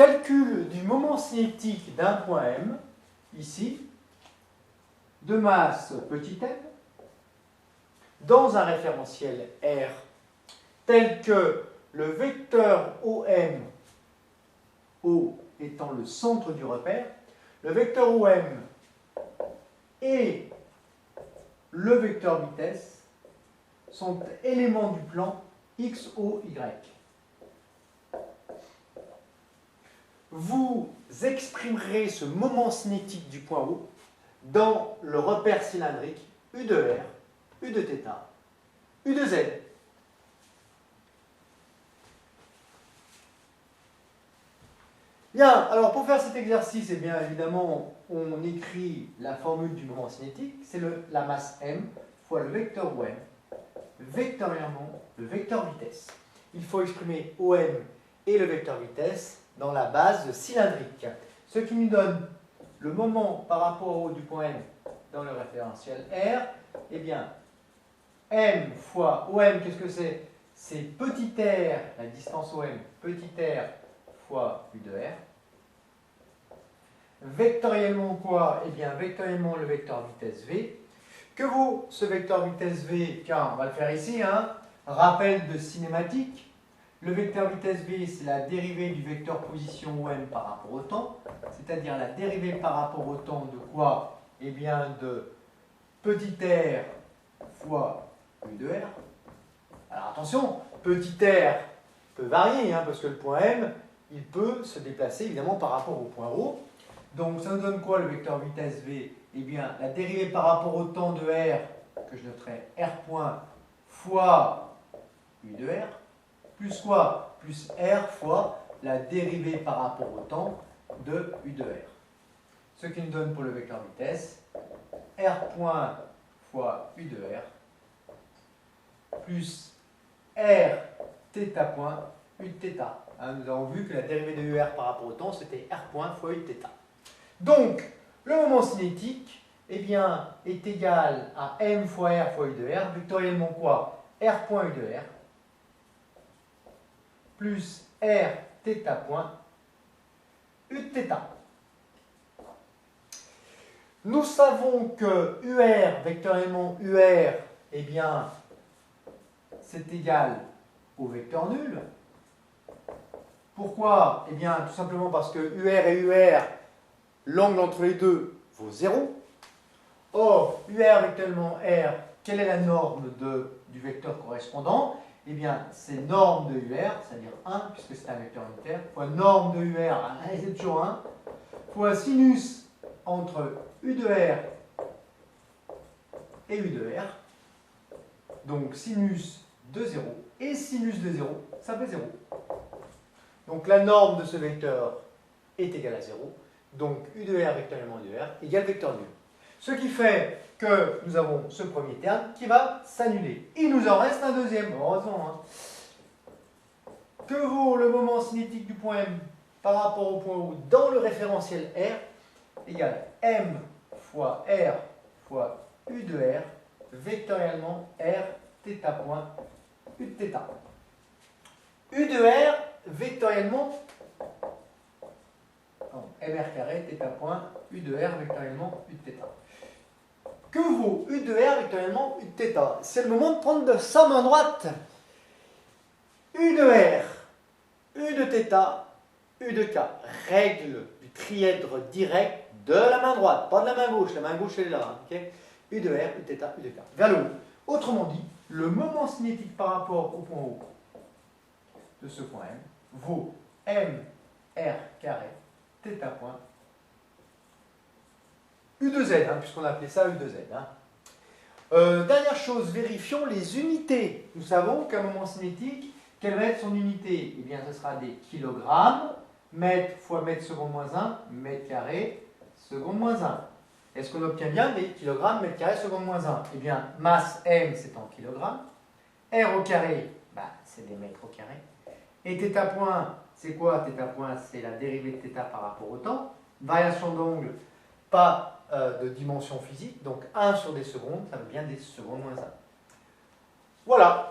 Calcul du moment cinétique d'un point M, ici, de masse petit m, dans un référentiel R, tel que le vecteur OM, O étant le centre du repère, le vecteur OM et le vecteur vitesse sont éléments du plan X, O, Y. Vous exprimerez ce moment cinétique du point O dans le repère cylindrique U de R, U de θ, U de Z. Bien, alors pour faire cet exercice, eh bien évidemment, on écrit la formule du moment cinétique, c'est la masse m fois le vecteur OM, vectoriellement le vecteur vitesse. Il faut exprimer OM et le vecteur vitesse dans la base cylindrique, ce qui nous donne le moment par rapport au du point M dans le référentiel R. Eh bien, M fois OM, qu'est-ce que c'est? C'est petit r, la distance OM, petit r fois U de R. Vectoriellement quoi? Eh bien, vectoriellement le vecteur vitesse V. Que vaut ce vecteur vitesse V? Tiens, on va le faire ici, hein. Rappel de cinématique. Le vecteur vitesse V, c'est la dérivée du vecteur position OM par rapport au temps, c'est-à-dire la dérivée par rapport au temps de quoi? Eh bien, de petit r fois U de R. Alors attention, petit r peut varier, hein, parce que le point M, il peut se déplacer évidemment par rapport au point O. Donc ça nous donne quoi le vecteur vitesse V? Eh bien, la dérivée par rapport au temps de R, que je noterai R point fois U de R, plus quoi? Plus R fois la dérivée par rapport au temps de U de R. Ce qui nous donne pour le vecteur vitesse R point fois U de R plus R θ point U de θ. Hein, nous avons vu que la dérivée de UR par rapport au temps, c'était R point fois U de θ. Donc, le moment cinétique eh bien, est égal à M fois R fois U de R, vectoriellement quoi? R point U de R plus R θ point U de θ. Nous savons que UR, vectoriellement UR, eh bien, c'est égal au vecteur nul. Pourquoi? Eh bien, tout simplement parce que UR et UR, l'angle entre les deux vaut 0. Or, UR vectoriellement R, quelle est la norme du vecteur correspondant? Eh bien, c'est norme de UR, c'est-à-dire 1, puisque c'est un vecteur unitaire, fois norme de UR, c'est toujours 1, fois sinus entre U de R et U de R. Donc, sinus de 0 et sinus de 0, ça fait 0. Donc, la norme de ce vecteur est égale à 0. Donc, U de R vectoriellement U de R égale vecteur nul. Ce qui fait que nous avons ce premier terme qui va s'annuler. Il nous en reste un deuxième, heureusement. Hein. Que vaut le moment cinétique du point M par rapport au point O dans le référentiel R égale M fois R fois U de R vectoriellement R θ point U de θ. U de R vectoriellement mr carré θ point U de R vectoriellement U de θ. Que vaut U de R vectoriellement U de θ? C'est le moment de prendre de sa main droite. U de R, U de θ, U de K. Règle du trièdre direct de la main droite, pas de la main gauche. La main gauche, elle est là. Hein, okay? U de R, U de θ, U de K. Vers le haut. Autrement dit, le moment cinétique par rapport au point O de ce point M vaut M R carré θ point U de Z, hein, puisqu'on a appelé ça U de Z. Hein. Dernière chose, vérifions les unités. Nous savons qu'un moment cinétique, quelle va être son unité? Eh bien, ce sera des kilogrammes, mètre fois mètre seconde moins 1, mètre carré, seconde moins 1. Est-ce qu'on obtient bien des kilogrammes, mètre carré, seconde moins 1? Eh bien, masse M, c'est en kilogrammes. R au carré, bah, c'est des mètres au carré. Et θ point, c'est quoi? Θ point, c'est la dérivée de θ par rapport au temps. Variation d'angle, pas de dimension physique, donc 1 sur des secondes, ça veut bien des secondes moins 1. Voilà.